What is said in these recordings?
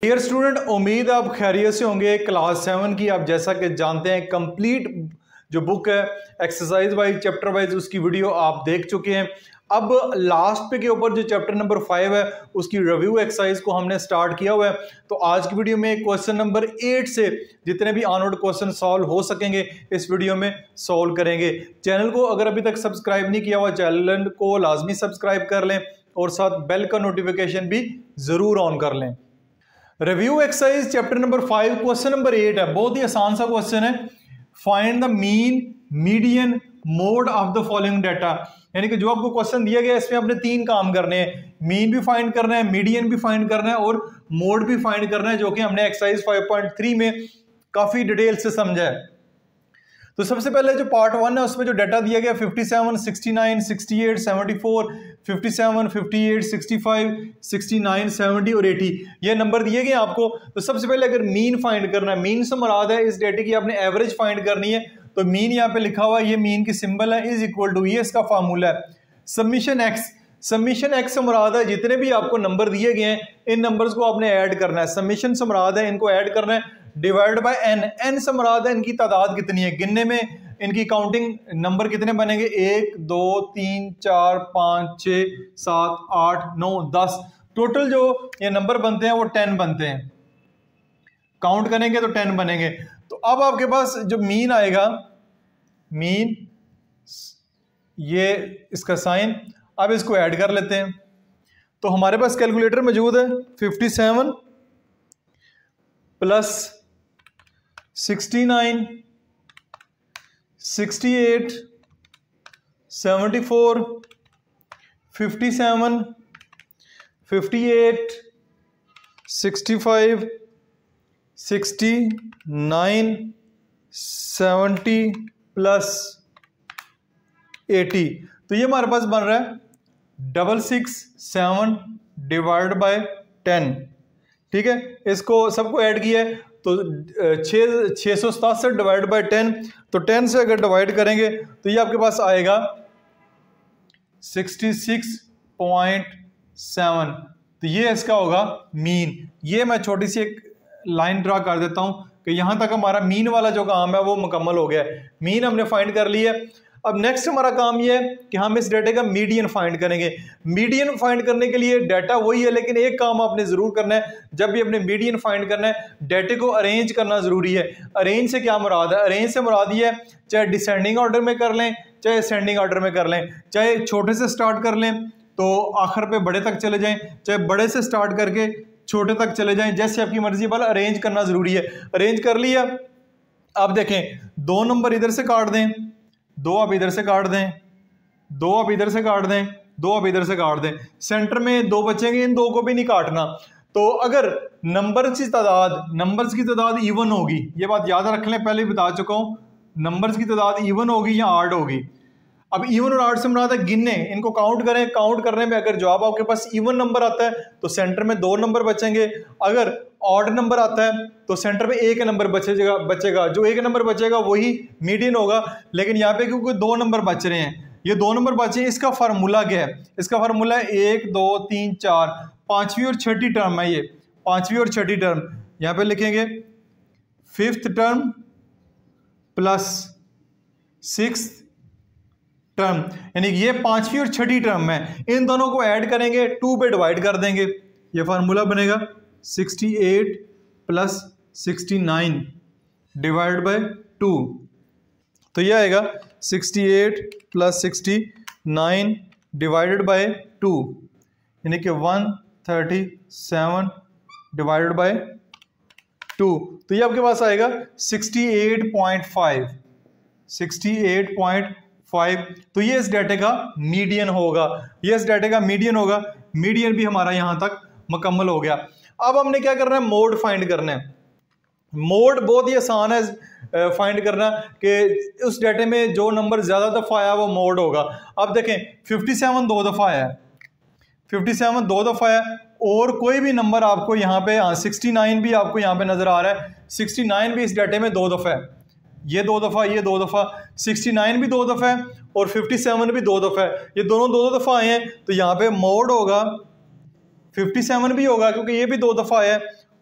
Dear student, उम्मीद आप खैरियत से होंगे। क्लास 7 की आप जैसा कि जानते हैं कंप्लीट जो बुक है एक्सरसाइज वाइज चैप्टर वाइज उसकी वीडियो आप देख चुके हैं। अब लास्ट पे के ऊपर जो चैप्टर नंबर 5 है उसकी रिव्यू एक्सरसाइज को हमने स्टार्ट किया हुआ है। तो आज की वीडियो में क्वेश्चन नंबर 8 से जितने भी ऑनवर्ड क्वेश्चन सॉल्व हो सकेंगे इस वीडियो में सॉल्व करेंगे। चैनल को अगर अभी तक सब्सक्राइब नहीं किया हुआ चैनल को लाजमी सब्सक्राइब कर लें और साथ बेल का नोटिफिकेशन भी जरूर ऑन कर लें। Review exercise chapter number 5 question number 8 है। बहुत ही आसान सा क्वेश्चन है। Find the mean median mode of the following data. यानी कि जो आपको क्वेश्चन दिया गया है इसमें आपने 3 काम करने हैं। मीन भी फाइंड करना है, मीडियन भी फाइंड करना है और मोड भी फाइंड करना है, जो कि हमने एक्सरसाइज 5.3 में काफी डिटेल से समझा है। तो सबसे पहले जो पार्ट 1 है उसमें जो डाटा दिया गया 57, 69, 68, 74, 57, 58, 65, 69, 70 और 80 ये नंबर दिए गए आपको। तो सबसे पहले अगर मीन फाइंड करना है, मीन से मुराद है इस डाटे की आपने एवरेज फाइंड करनी है। तो मीन यहाँ पे लिखा हुआ है, ये मीन की सिंबल है, इज इक्वल टू, ये इसका फार्मूला है समीशन एक्स। समीशन एक्स से मुराद है जितने भी आपको नंबर दिए गए हैं इन नंबर्स को आपने ऐड करना है। समीशन से मुराद है इनको ऐड करना है डिवाइड बाय एन। एन से मुराद है इनकी तादाद कितनी है, गिनने में इनकी काउंटिंग नंबर कितने बनेंगे, 1 2 3 4 5 6 7 8 9 10। टोटल जो ये नंबर बनते हैं वो 10 बनते हैं। काउंट करेंगे तो 10 बनेंगे। तो अब आपके पास जो मीन आएगा, मीन ये इसका साइन, अब इसको ऐड कर लेते हैं। तो हमारे पास कैलकुलेटर मौजूद है। 57 प्लस 69, 68, 74, 57, 58, 65, 69, 70 प्लस 80। तो ये हमारे पास बन रहा है 667 डिवाइड बाय 10। ठीक है, इसको सबको ऐड किया है तो 667 डिवाइड बाय 10। तो 10 से अगर डिवाइड करेंगे तो ये आपके पास आएगा 66.7। तो ये इसका होगा मीन। ये मैं छोटी सी एक लाइन ड्रा कर देता हूं कि यहां तक हमारा मीन वाला जो काम है वो मुकम्मल हो गया है। मीन हमने फाइंड कर लिया। अब नेक्स्ट हमारा काम ये है कि हम इस डाटा का मीडियन फाइंड करेंगे। मीडियन फाइंड करने के लिए डाटा वही है, लेकिन एक काम आपने जरूर करना है, जब भी अपने मीडियन फाइंड करना है डाटे को अरेंज करना जरूरी है। अरेंज से क्या मुराद है, अरेंज से मुराद ये है चाहे डिसेंडिंग ऑर्डर में कर लें चाहे असेंडिंग ऑर्डर में कर लें, चाहे छोटे से स्टार्ट कर लें तो आखिर पे बड़े तक चले जाएं, चाहे बड़े से स्टार्ट करके छोटे तक चले जाएं, जैसे आपकी मर्जी। वाला अरेंज करना जरूरी है। अरेंज कर लिया। अब देखें 2 नंबर इधर से काट दें, 2 अब इधर से काट दें, 2 अब इधर से काट दें, 2 अब इधर से काट दें। सेंटर में 2 बचेंगे, इन 2 को भी नहीं काटना। तो अगर नंबर्स की तादाद इवन होगी, ये बात याद रख लें, पहले बता चुका हूं, नंबर्स की तादाद इवन होगी या ऑड होगी। अब इवन और ऑड से मुराद है गिनने, इनको काउंट करें। काउंट करने में अगर जवाब आपके पास इवन नंबर आता है तो सेंटर में 2 नंबर बचेंगे। अगर ऑड नंबर आता है तो सेंटर में 1 नंबर बचेगा। जो 1 नंबर बचेगा वही मीडियन होगा। लेकिन यहाँ पे क्योंकि 2 नंबर बच रहे हैं, ये 2 नंबर बचे, इसका फार्मूला क्या है? इसका फार्मूला है 1 2 3 4, पांचवी और छठी टर्म है। ये पांचवी और छठी टर्म यहाँ पे लिखेंगे 5th term plus 6th term, यानी ये पांचवी और छठी टर्म है। इन दोनों को ऐड करेंगे, 2 पे डिवाइड कर देंगे, ये फार्मूला बनेगा 68 प्लस 69 डिवाइड बाय 2। तो ये आएगा 68 प्लस 69 डिवाइडेड बाय 2, यानी कि 137 डिवाइडेड बाय 2। तो ये आपके पास आएगा 68.5। तो ये इस डाटे का मीडियन होगा। मीडियन भी हमारा यहां तक मुकम्मल हो गया। अब हमने क्या करना है, मोड फाइंड करना है। मोड बहुत ही आसान है फाइंड करना कि उस डाटे में जो नंबर ज्यादा दफा आया वो मोड होगा। अब देखें 57 2 दफा आया है, 57 2 दफा है, और कोई भी नंबर आपको यहाँ पे 69 भी आपको यहाँ पे नजर आ रहा है। 69 भी इस डाटे में 2 दफा है, ये 2 दफा, ये 2 दफा, 69 भी 2 दफा है और 57 भी 2 दफा है। ये दोनों 2 दफा आए हैं तो यहाँ पे मोड होगा 57 भी होगा क्योंकि ये भी 2 दफा है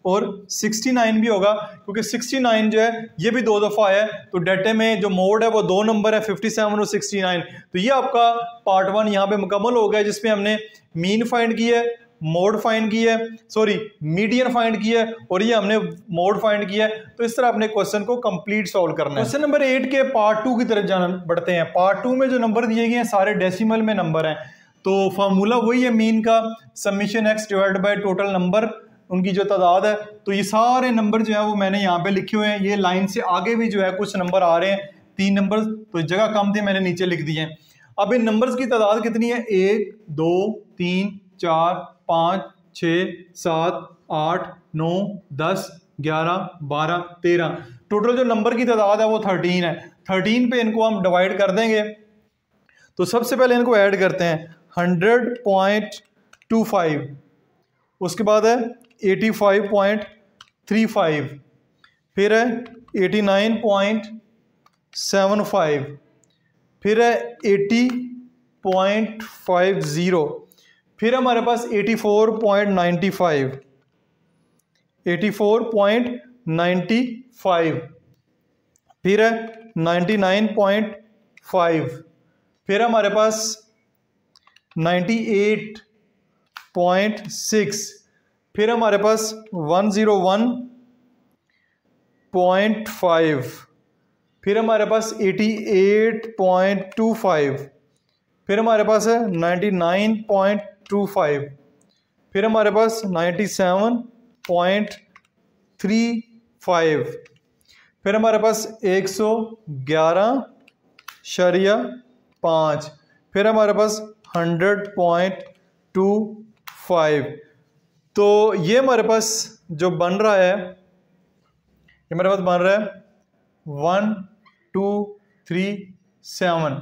और 69 भी होगा, क्योंकि 69 जो है ये भी 2 दफ़ा है, तो डाटे में जो मोड है वो 2 नंबर है, 57 और 69। तो ये आपका पार्ट 1 यहाँ पे मुकम्मल हो गया, जिसमें हमने मीन फाइंड किया है, मोड फाइंड किया है, सॉरी मीडियन फाइंड किया है, और ये हमने मोड फाइंड किया है। तो इस तरह अपने क्वेश्चन को कंप्लीट सॉल्व करना है। क्वेश्चन नंबर 8 के पार्ट 2 की तरफ जाना बढ़ते हैं। पार्ट 2 में जो नंबर दिए गए हैं सारे डेसिमल में नंबर हैं, तो फार्मूला वही है मीन का, summation x divide by total number, उनकी जो तादाद है। तो ये सारे नंबर जो है वो मैंने यहाँ पे लिखे हुए हैं। ये लाइन से आगे भी जो है कुछ नंबर आ रहे हैं, 3 नंबर, तो जगह कम थी मैंने नीचे लिख दिए हैं। अब इन नंबर्स की तादाद कितनी है? 1 2 3 4 5 6 7 8 9 10 11 12 13, टोटल जो नंबर की तादाद है वो 13 है। 13 पे इनको हम डिवाइड कर देंगे, तो सबसे पहले इनको ऐड करते हैं 100.25, उसके बाद है 85.35, फिर है 89.75, फिर है 80.50, फिर हमारे पास 84.95, 84.95, फिर है 99.5, फिर हमारे पास 98.6, फिर हमारे पास 101.5, फिर हमारे पास 88.25, फिर हमारे पास है 99.25, फिर हमारे पास 97.35, फिर हमारे पास 111.5, फिर हमारे पास 100.25। तो ये हमारे पास जो बन रहा है, ये हमारे पास बन रहा है 1237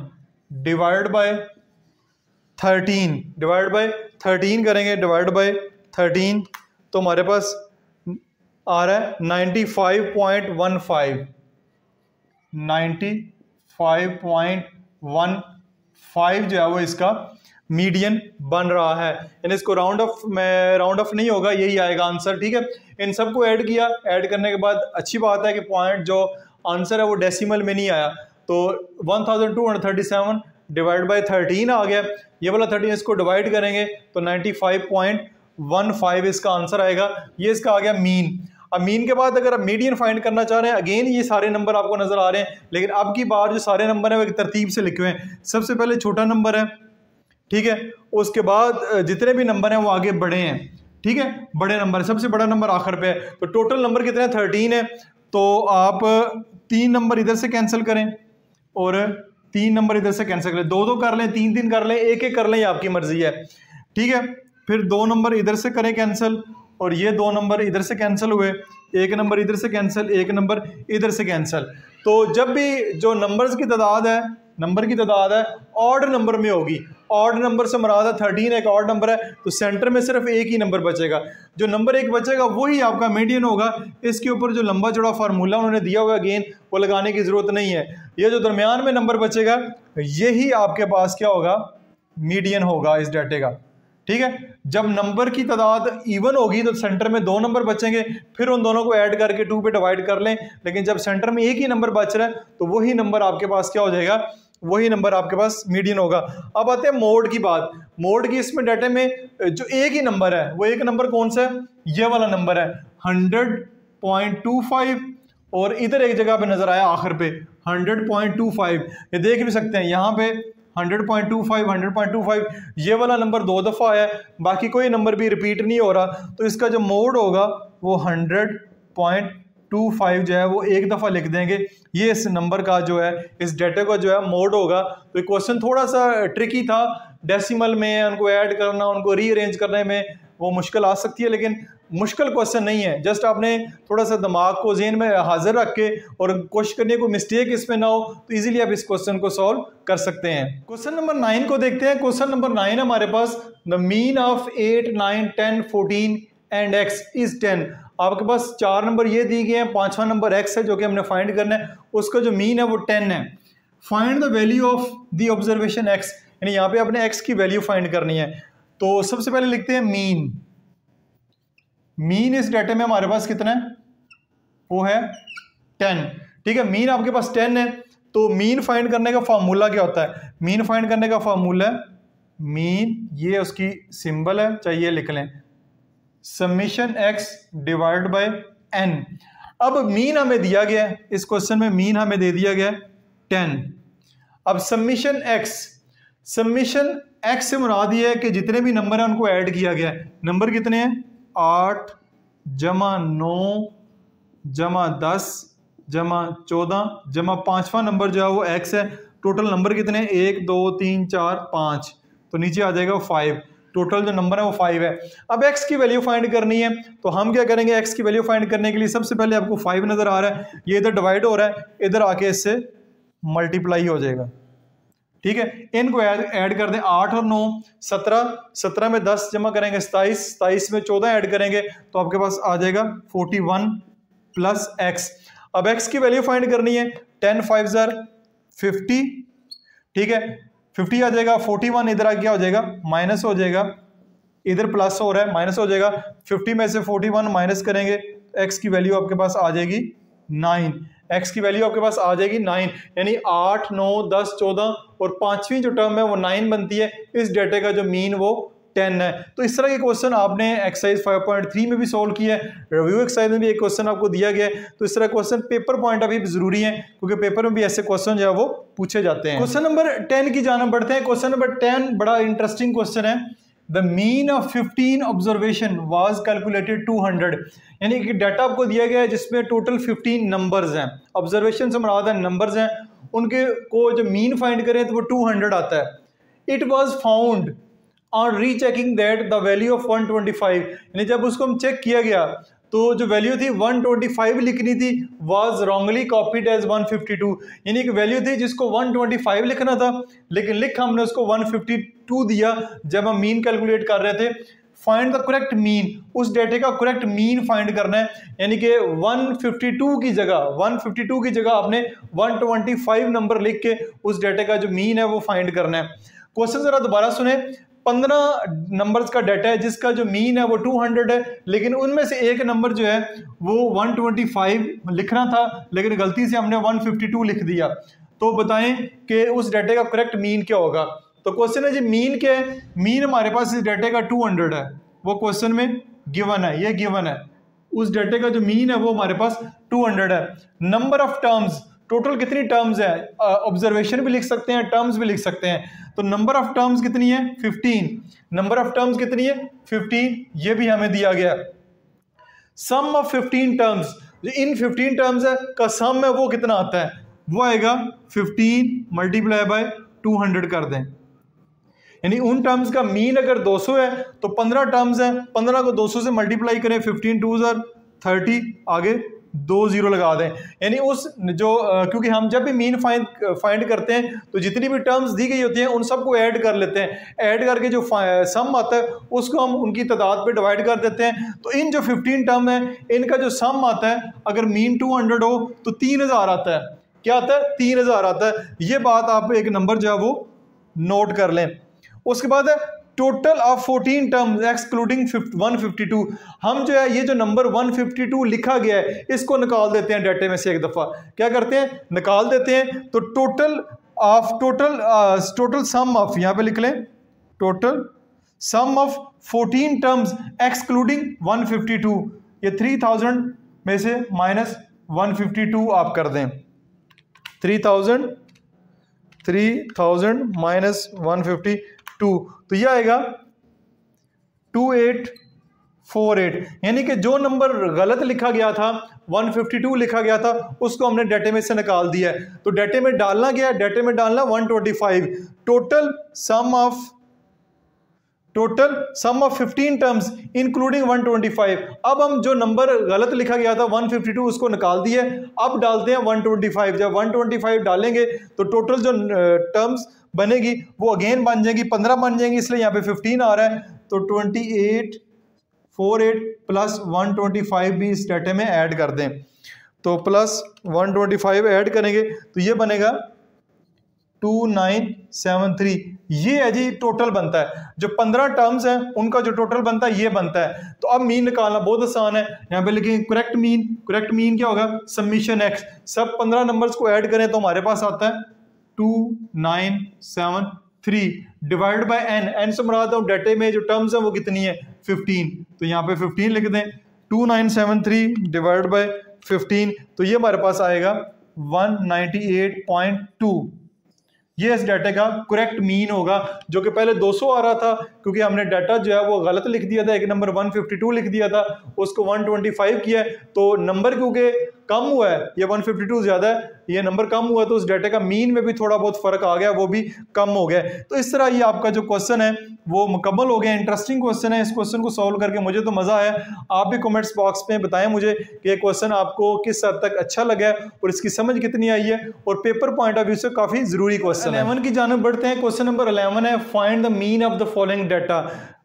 डिवाइड बाय 13, डिवाइड बाय 13 करेंगे, डिवाइड बाय 13, तो हमारे पास आ रहा है 95.15, 95.15 जो है वो इसका मीडियन बन रहा है। यानी इसको राउंड ऑफ में राउंड ऑफ नहीं होगा, यही आएगा आंसर। ठीक है, इन सबको ऐड किया, ऐड करने के बाद अच्छी बात है कि पॉइंट जो आंसर है वो डेसिमल में नहीं आया, तो 1237 डिवाइड बाय 13 आ गया। ये वाला 13 इसको डिवाइड करेंगे तो 95.15 इसका आंसर आएगा। ये इसका आ गया मीन। अब मीन के बाद अगर आप मीडियन फाइंड करना चाह रहे हैं, अगेन ये सारे नंबर आपको नजर आ रहे हैं, लेकिन अब की बार जो सारे नंबर हैं वो एक तरतीब से लिखे हुए हैं। सबसे पहले छोटा नंबर है, ठीक है, उसके बाद जितने भी नंबर हैं वो आगे बड़े हैं, ठीक है, बड़े नंबर, सबसे बड़ा नंबर आखिर पे है। तो टोटल नंबर कितने हैं? 13 है। तो आप 3 नंबर इधर से कैंसिल करें और 3 नंबर इधर से कैंसिल करें, 2-2 कर लें, 3-3 कर लें, 1-1 कर लें, ये आपकी मर्जी है। ठीक है, फिर 2 नंबर इधर से करें कैंसिल, और ये 2 नंबर इधर से कैंसिल हुए, 1 नंबर इधर से कैंसिल, 1 नंबर इधर से कैंसिल। तो जब भी जो नंबर्स की तादाद है, नंबर की तादाद है ऑड नंबर में होगी, ऑड नंबर से मुराद है 13 एक ऑड नंबर है, तो सेंटर में सिर्फ एक ही नंबर बचेगा, जो नंबर 1 बचेगा वही आपका मीडियन होगा। इसके ऊपर जो लंबा चौड़ा फार्मूला उन्होंने दिया हुआ है अगेन वो लगाने की जरूरत नहीं है। ये जो दरमियान में नंबर बचेगा यही आपके पास क्या होगा? मीडियन होगा इस डाटे का। ठीक है, जब नंबर की तादाद इवन होगी तो सेंटर में 2 नंबर बचेंगे, फिर उन दोनों को ऐड करके 2 पे डिवाइड कर लें, लेकिन जब सेंटर में एक ही नंबर बच रहा है तो वही नंबर आपके पास क्या हो जाएगा? वही नंबर आपके पास मीडियन होगा। अब आते हैं मोड की बात। मोड की इसमें डाटे में जो एक ही नंबर है, वो एक नंबर कौन सा है? ये वाला नंबर है 100.25, और इधर एक जगह पे नजर आया आखिर पे 100.25, ये देख भी सकते हैं यहाँ पे 100.25, 100.25, ये वाला नंबर 2 दफ़ा आया, बाकी कोई नंबर भी रिपीट नहीं हो रहा, तो इसका जो मोड होगा वो 100.25 जो है वो एक दफ़ा लिख देंगे। ये इस नंबर का जो है, इस डेटा का जो है मोड होगा। तो क्वेश्चन थोड़ा सा ट्रिकी था, डेसिमल में उनको ऐड करना, उनको रीअरेंज करने में वो मुश्किल आ सकती है, लेकिन मुश्किल क्वेश्चन नहीं है। जस्ट आपने थोड़ा सा दिमाग को ज़हन में हाजिर रख के और कोशिश करने को मिस्टेक इसमें ना हो, तो इजीली आप इस क्वेश्चन को सॉल्व कर सकते हैं। क्वेश्चन नंबर 9 को देखते हैं। क्वेश्चन नंबर 9 हमारे पास, the mean of 8, 9, 10, 14 and x is 10। आपके पास 4 नंबर ये दिए गए हैं, 5वां नंबर x है जो कि हमने फाइंड करना है, उसका जो मीन है वो 10 है। Find the value of the observation x, यानी यहाँ पे अपने x की वैल्यू फाइंड करनी है। तो सबसे पहले लिखते हैं मीन, मीन इस डाटे में हमारे पास कितना है, वो है 10। ठीक है, मीन आपके पास 10 है, तो मीन फाइंड करने का फार्मूला क्या होता है? मीन फाइंड करने का फार्मूला है मीन, ये उसकी सिंबल है, चाहिए लिख लें, summation x divide by n। अब मीन हमें दिया गया है, इस क्वेश्चन में मीन हमें दे दिया गया है 10। अब समीशन x से मुराद ये है कि जितने भी नंबर हैं उनको ऐड किया गया है। नंबर कितने हैं? 8 जमा 9 जमा 10 जमा 14 जमा 5वां नंबर जो है वो x है। टोटल नंबर कितने हैं? 1 2 3 4 5, तो नीचे आ जाएगा 5। टोटल जो नंबर है वो 5 है। अब x की वैल्यू फाइंड करनी है, तो हम क्या करेंगे? x की वैल्यू फाइंड करने के लिए सबसे पहले आपको 5 नजर आ रहा है, ये इधर डिवाइड हो रहा है, इधर आके इससे मल्टीप्लाई हो जाएगा। ठीक है, इनको ऐड कर दें, 8 और 9 17, 17 में 10 जमा करेंगे 27, 27 में 14 ऐड करेंगे तो आपके पास आ जाएगा 41 प्लस x। अब x की वैल्यू फाइंड करनी है, 10 5 ज़र 50, ठीक है 50 आ जाएगा। 41 इधर आके क्या हो जाएगा? माइनस हो जाएगा, इधर प्लस हो रहा है माइनस हो जाएगा। 50 में से 41 माइनस करेंगे, x की वैल्यू आपके पास आ जाएगी 9। x की वैल्यू आपके पास आ जाएगी 9, यानी 8 9 10 14 और 5वीं जो टर्म है वो 9 बनती है। इस डेटे का जो मीन वो 10 है। तो इस तरह के क्वेश्चन आपने एक्सरसाइज 5.3 में भी सोल्व किया है, रिव्यू एक्सरसाइज में भी एक क्वेश्चन आपको दिया गया है। तो इस तरह question paper point of view जरूरी है, क्योंकि पेपर में भी ऐसे क्वेश्चन जो है वो पूछे जाते हैं। क्वेश्चन नंबर 10 की जाना बढ़ते हैं। क्वेश्चन नंबर 10 बड़ा इंटरेस्टिंग क्वेश्चन है। The mean of 15 observation was calculated 200, यानी कि डाटा आपको दिया गया है जिसमें टोटल 15 नंबर्स हैं। ऑब्जर्वेशन से मुराद है नंबर्स हैं, उनके को जो मीन फाइंड करें तो वो 200 आता है। It was found on rechecking that the value of 125, यानी जब उसको हम चेक किया गया तो जो वैल्यू थी 125 लिखनी थी, वाज रॉन्गली कॉपीड एज 152, यानी एक वैल्यू थी जिसको 125 लिखना था लेकिन लिख हमने उसको 152 दिया जब हम मीन कैलकुलेट कर रहे थे। फाइंड द करेक्ट मीन, उस डेटे का करेक्ट मीन फाइंड करना है, यानी कि 152 की जगह आपने 125 नंबर लिख के उस डेटे का जो मीन है वो फाइंड करना है। क्वेश्चन जरा दोबारा सुने। 15 नंबर्स का डाटा है जिसका जो मीन है वो 200 है, लेकिन उनमें से एक नंबर जो है वो 125 लिखना था लेकिन गलती से हमने 152 लिख दिया। तो बताएं कि उस डाटे का करेक्ट मीन क्या होगा। तो क्वेश्चन है जी मीन क्या है? मीन हमारे पास इस डाटे का 200 है, वो क्वेश्चन में गिवन है, ये गिवन है। उस डाटे का जो मीन है वो हमारे पास 200 है। नंबर ऑफ टर्म्स, टोटल कितनी टर्म्स है? ऑब्जर्वेशन भी लिख सकते हैं, टर्म्स भी लिख सकते हैं। तो नंबर ऑफ टर्म्स कितनी है? 15। नंबर ऑफ टर्म्स कितनी है? 15, ये भी हमें दिया गया। सम ऑफ 15 टर्म्स, इन 15 टर्म्स है का सम है वो कितना आता है? वो आएगा 15 मल्टीप्लाई बाय 200 कर दें, यानी उन टर्म्स का मीन अगर 200 है तो 15 टर्म्स है, 15 को 200 से मल्टीप्लाई करें, 15 2 30, आगे 2 0 लगा दें, यानी उस जो क्योंकि हम जब भी मीन फाइंड करते हैं तो जितनी भी टर्म्स दी गई होती हैं उन सबको ऐड कर लेते हैं। ऐड करके जो सम आता है उसको हम उनकी तादाद पे डिवाइड कर देते हैं। तो इन जो 15 टर्म है इनका जो सम आता है अगर मीन 200 हो तो 3000 आता है। क्या आता है? 3000 आता है। ये बात आप एक नंबर जो है वो नोट कर लें। उसके बाद है टोटल ऑफ 14 टर्म्स एक्सक्लूडिंग 152। हम जो है ये जो नंबर 152 लिखा गया है इसको निकाल देते हैं डाटे में से एक दफ़ा। क्या करते हैं? निकाल देते हैं। तो टोटल सम ऑफ, यहाँ पे लिख लें, total sum of 14 terms excluding 152, ये 3000 में से माइनस 152 आप कर दें। 3000 माइनस 152, तो यह आएगा 2848, यानी कि जो नंबर गलत लिखा गया था 152 लिखा गया था उसको हमने डाटे में से निकाल दिया है। तो डाटे में डालना क्या है? डाटे में डालना 125। Total sum of 15 terms including 125। अब हम जो नंबर गलत लिखा गया था 152 उसको निकाल दिया, अब डालते हैं 125। जब 125 डालेंगे तो टोटल जो टर्म्स बनेगी वो अगेन बन जाएगी 15 बन जाएंगी, इसलिए यहाँ पे 15 आ रहा है। तो 2848 प्लस 125 भी इस डाटे में ऐड कर दें, तो प्लस 125 ऐड करेंगे तो ये बनेगा 2973। ये है जी टोटल बनता है, जो 15 टर्म्स हैं उनका जो टोटल बनता है ये बनता है। तो अब मीन निकालना बहुत आसान है, यहाँ पे लिखेंगे करेक्ट मीन। करेक्ट मीन क्या होगा, समीशन एक्स, सब 15 नंबर्स को ऐड करें तो हमारे पास आता है 2973 डिवाइड बाय एन। एन से मुराद है डाटे में जो टर्म्स है वो कितनी है 15, तो यहाँ पे 15 लिख दें। 2973 डिवाइड बाय 15, तो ये हमारे पास आएगा 198.2। ये इस डाटा का करेक्ट मीन होगा, जो कि पहले 200 आ रहा था क्योंकि हमने डाटा जो है वो गलत लिख दिया था, एक नंबर 152 लिख दिया था, उसको 125 किया है, तो नंबर क्योंकि कम हुआ है, ये 152 ज्यादा है, ये नंबर कम हुआ है, तो उस डाटा का मीन में भी थोड़ा बहुत फर्क आ गया, वो भी कम हो गया। तो इस तरह ये आपका जो क्वेश्चन है वो मुकम्मल हो गया। इंटरेस्टिंग क्वेश्चन है, इस क्वेश्चन को सॉल्व करके मुझे तो मजा आया। आप भी कमेंट्स बॉक्स में बताएं मुझे कि ये क्वेश्चन आपको किस हद तक अच्छा लगा है और इसकी समझ कितनी आई है, और पेपर पॉइंट ऑफ व्यू से काफी जरूरी क्वेश्चन है। 11 की जानब बढ़ते हैं। क्वेश्चन नंबर 11 है, find the mean of the following data.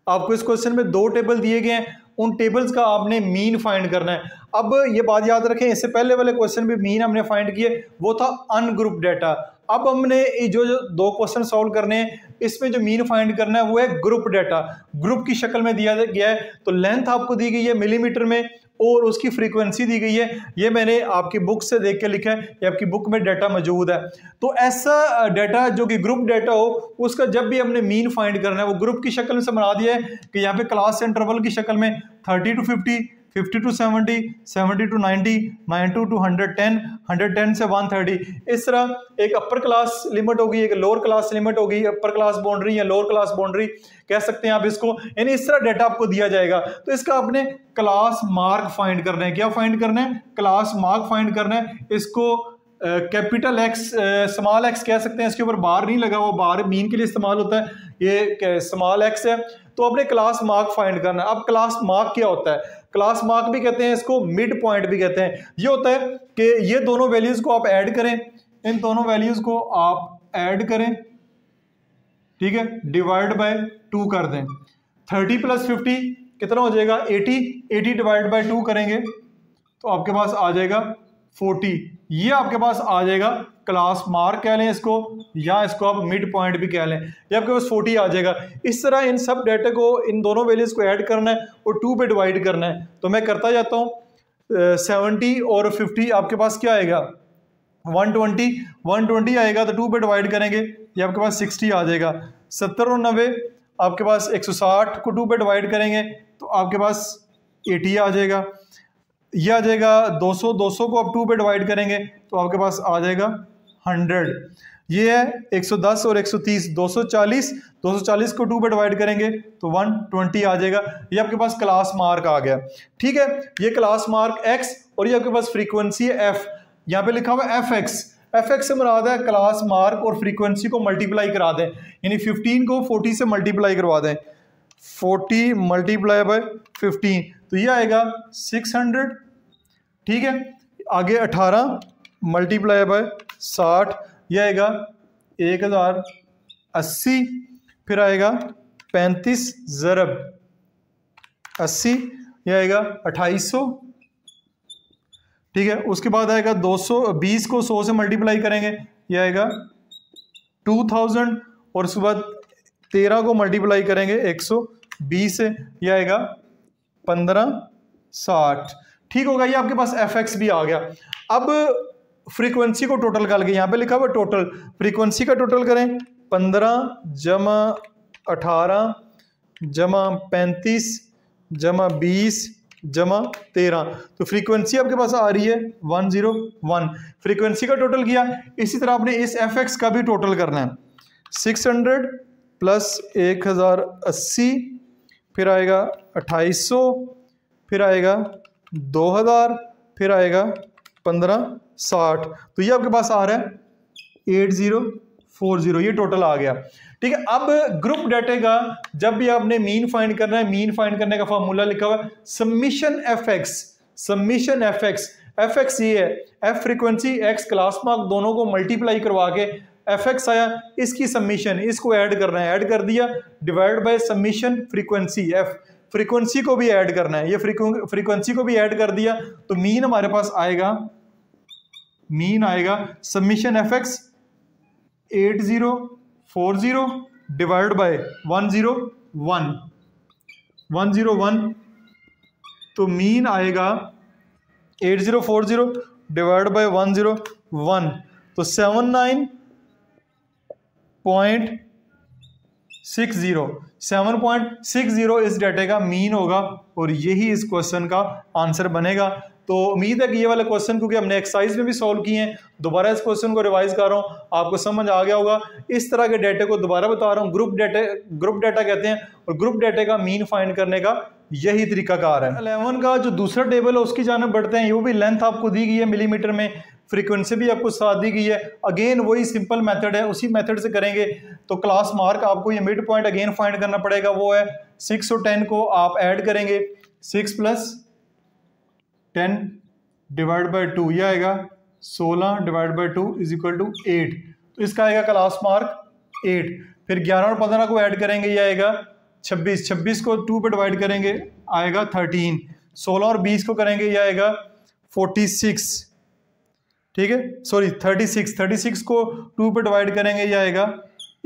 आपको इस क्वेश्चन में 2 टेबल दिए गए हैं, उन टेबल्स का आपने मीन फाइंड करना है। अब ये बात याद रखें, इससे पहले वाले क्वेश्चन में मीन हमने फाइंड किए, वो था अनग्रुप डाटा। अब हमने जो 2 क्वेश्चन सॉल्व करने हैं, इसमें जो मीन फाइंड करना है वो है ग्रुप डाटा। ग्रुप की शक्ल में दिया गया है, तो लेंथ आपको दी गई है मिलीमीटर में और उसकी फ्रीक्वेंसी दी गई है, ये मैंने आपकी बुक से देख के लिखा है, ये आपकी बुक में डाटा मौजूद है। तो ऐसा डाटा जो कि ग्रुप डाटा हो, उसका जब भी हमने मीन फाइंड करना है, वो ग्रुप की शक्ल में से बना दिया है कि यहाँ पे क्लास इंटरवल की शक्ल में 30 to 50, 50 to 70, 70 to 90, 90 to 110, 110 से 130। इस तरह एक अपर क्लास लिमिट होगी, एक लोअर क्लास लिमिट होगी, अपर क्लास बाउंड्री या लोअर क्लास बाउंड्री कह सकते हैं आप इसको, यानी इस तरह डाटा आपको दिया जाएगा। तो इसका आपने क्लास मार्क फाइंड करना है। क्या फाइंड करना है, क्लास मार्क फाइंड करना है। इसको कैपिटल एक्स स्मॉल एक्स कह सकते हैं, इसके ऊपर बार नहीं लगा, वो बार मीन के लिए इस्तेमाल होता है, ये स्मॉल एक्स है। तो अपने क्लास मार्क फाइंड करना है। अब क्लास मार्क क्या होता है, क्लास मार्क भी कहते हैं इसको, मिड पॉइंट भी कहते हैं। ये होता है कि ये दोनों वैल्यूज को आप ऐड करें, इन दोनों वैल्यूज को आप ऐड करें, ठीक है, डिवाइड बाय 2 कर दें। 30 + 50 कितना हो जाएगा 80, 80 डिवाइड बाय 2 करेंगे तो आपके पास आ जाएगा 40। ये आपके पास आ जाएगा क्लास मार्क कह लें इसको, या इसको आप मिड पॉइंट भी कह लें, ये आपके पास 40 आ जाएगा। इस तरह इन सब डाटा को, इन दोनों वैल्यूज को ऐड करना है और 2 पे डिवाइड करना है। तो मैं करता जाता हूँ, 70 और 50 आपके पास क्या आएगा 120 आएगा, तो 2 पे डिवाइड करेंगे, ये आपके पास 60 आ जाएगा। 70 और 90 आपके पास 160 को 2 पे डिवाइड करेंगे तो आपके पास 80 आ जाएगा। यह आ जाएगा 200 को आप 2 पे डिवाइड करेंगे तो आपके पास आ जाएगा 100। ये है 110 और 130, 240 को 2 पे डिवाइड करेंगे तो 120 आ जाएगा। ये आपके पास क्लास मार्क आ गया, ठीक है। ये क्लास मार्क एक्स और ये आपके पास फ्रीक्वेंसी है एफ, यहाँ पे लिखा हुआ है एफ एक्स से मुराद है क्लास मार्क और फ्रीक्वेंसी को मल्टीप्लाई करा दें, यानी 15 को 40 से मल्टीप्लाई करवा दें, 40 मल्टीप्लाई बाय 15 तो ये आएगा 600, ठीक है। आगे 18 मल्टीप्लाई बाय 60 ये आएगा 1080, फिर आएगा 35 ज़रब 80 ये आएगा 2800, ठीक है। उसके बाद आएगा 220 को 100 से मल्टीप्लाई करेंगे ये आएगा 2000, और उसके बाद 13 को मल्टीप्लाई करेंगे 120 से ये आएगा 1560, ठीक होगा। ये आपके पास एफ एक्स भी आ गया। अब फ्रीक्वेंसी को टोटल कर के यहाँ पे लिखा हुआ टोटल, फ्रीक्वेंसी का टोटल करें 15 जमा 18 जमा 35 जमा 20 जमा 13, तो फ्रीक्वेंसी आपके पास आ रही है 101। फ्रीक्वेंसी का टोटल किया, इसी तरह आपने इस एफ एक्स का भी टोटल करना है। 600 प्लस 1080, फिर आएगा 2800, फिर आएगा 2000, फिर आएगा 1560, तो ये आपके पास आ रहा है 8040, ये टोटल आ गया, ठीक है। अब ग्रुप डाटा का जब भी आपने मीन फाइंड करना है, मीन फाइंड करने का फॉर्मूला लिखा हुआ है summation F x, summation F x ये है, F frequency x class mark दोनों को मल्टीप्लाई करवा के एफ एक्स आया, इसकी समीशन, इसको ऐड करना है, ऐड कर दिया, divide by summation frequency F, frequency को भी ऐड करना है, ये फ्रीक्वेंसी को भी ऐड कर दिया तो मीन हमारे पास आएगा, मीन आएगा summation F x 8040 divide by 101 तो मीन आएगा 8040 डिवाइड बाय 101 तो 7.60 इस डाटे का मीन होगा और यही इस क्वेश्चन का आंसर बनेगा। तो उम्मीद है कि ये वाले क्वेश्चन क्योंकि हमने एक्सरसाइज में भी सॉल्व किए हैं, दोबारा इस क्वेश्चन को रिवाइज कर रहा हूँ, आपको समझ आ गया होगा। इस तरह के डाटे को दोबारा बता रहा हूँ, ग्रुप डाटा कहते हैं और ग्रुप डाटे का मीन फाइंड करने का यही तरीकाकार है। 11 का जो दूसरा टेबल है उसकी जाने बढ़ते हैं। ये भी लेंथ आपको दी गई है मिलीमीटर में, फ्रीक्वेंसी भी आपको साथ दी गई है। अगेन वही सिंपल मेथड है, उसी मेथड से करेंगे। तो क्लास मार्क आपको ये मिड पॉइंट अगेन फाइंड करना पड़ेगा, वो है 6 और 10 को आप ऐड करेंगे, 6 + 10 डिवाइड बाय 2 यह आएगा 16 डिवाइड बाय 2 = 8। तो इसका आएगा क्लास मार्क 8। फिर 11 और 15 को ऐड करेंगे, यह आएगा 26 को 2 पे डिवाइड करेंगे आएगा 13, 16 और 20 को करेंगे यह आएगा 46, ठीक है, सॉरी 36 को 2 पे डिवाइड करेंगे यह आएगा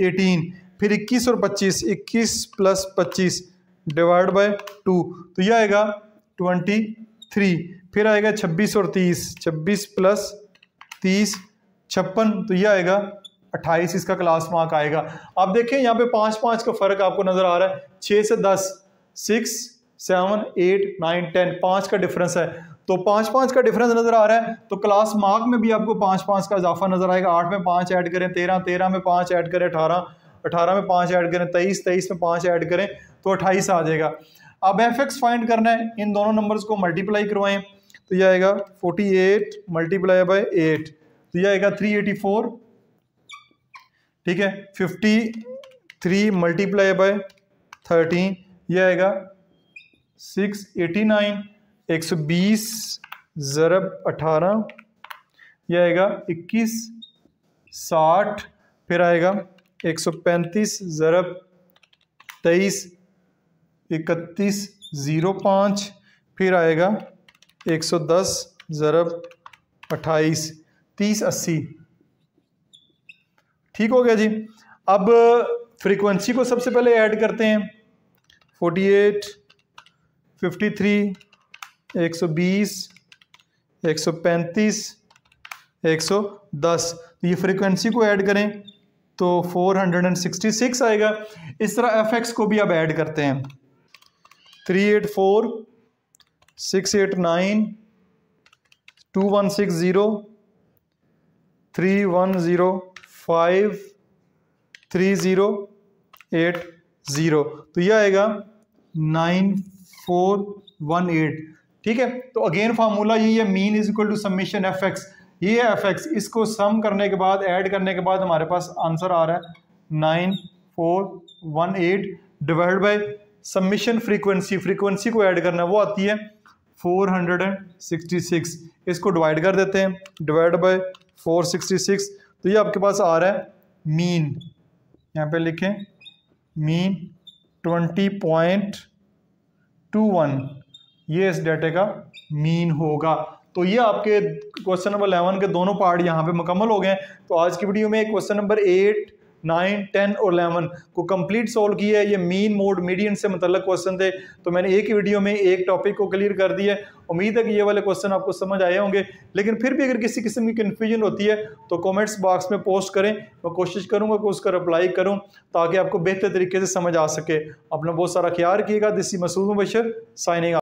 18। फिर 21 और 25, 21 + 25 डिवाइड बाय 2 तो यह आएगा 23। फिर आएगा 26 और 30, 26 + 30 56 तो यह आएगा 28, इसका क्लास मार्क आएगा। आप देखें यहाँ पे 5 का फर्क आपको नजर आ रहा है, 6 से 10, 6 7 8 9 10 5 का डिफरेंस है। तो 5 का डिफरेंस नजर आ रहा है, तो क्लास मार्क में भी आपको 5 का इजाफा नजर आएगा। 8 में 5 ऐड करें 13 में 5 ऐड करें 18 में 5 ऐड करें 23 में 5 ऐड करें तो 28 आ जाएगा। अब fx फाइंड करना है, इन दोनों नंबर्स को मल्टीप्लाई करवाएं तो यह आएगा 48 × 8 तो यह आएगा 384, ठीक है। 53 × 13 यह आएगा 689, 120 ज़रब 18 यह आएगा 21, 60 फिर आएगा 135 ज़रब 23 3105 फिर आएगा 110 ज़रब 28 3080, ठीक हो गया जी। अब फ्रीक्वेंसी को सबसे पहले ऐड करते हैं, 48 53 120 135 110 तो ये फ्रीक्वेंसी को ऐड करें तो 466 आएगा। इस तरह fx को भी अब ऐड करते हैं, 384 689 2160 3105 3080 तो यह आएगा 9418, ठीक है। तो अगेन फार्मूला यही है, मीन = समेशन fx, ये है fx। इसको सम करने के बाद ऐड करने के बाद हमारे पास आंसर आ रहा है 9418 डिवाइड बाय समेशन फ्रीक्वेंसी को ऐड करना है, वो आती है 466। इसको डिवाइड कर देते हैं, डिवाइड बाय 466 तो ये आपके पास आ रहा है मीन, यहाँ पे लिखें मीन 20.21, ये इस डाटे का मीन होगा। तो ये आपके क्वेश्चन नंबर 11 के दोनों पार्ट यहाँ पे मुकम्मल हो गए हैं। तो आज की वीडियो में क्वेश्चन नंबर 8 9 10 और 11 को कंप्लीट सॉल्व किया है। ये मीन मोड मीडियन से मतलब क्वेश्चन थे, तो मैंने एक ही वीडियो में एक टॉपिक को क्लियर कर दिया है। उम्मीद है कि ये वाले क्वेश्चन आपको समझ आए होंगे, लेकिन फिर भी अगर किसी किस्म की कन्फ्यूजन होती है तो कमेंट्स बॉक्स में पोस्ट करें, मैं कोशिश करूंगा कि उसका रिप्लाई करूं ताकि आपको बेहतर तरीके से समझ आ सके। अपना बहुत सारा ख्याल रखिएगा। This is Masood Mubashar signing.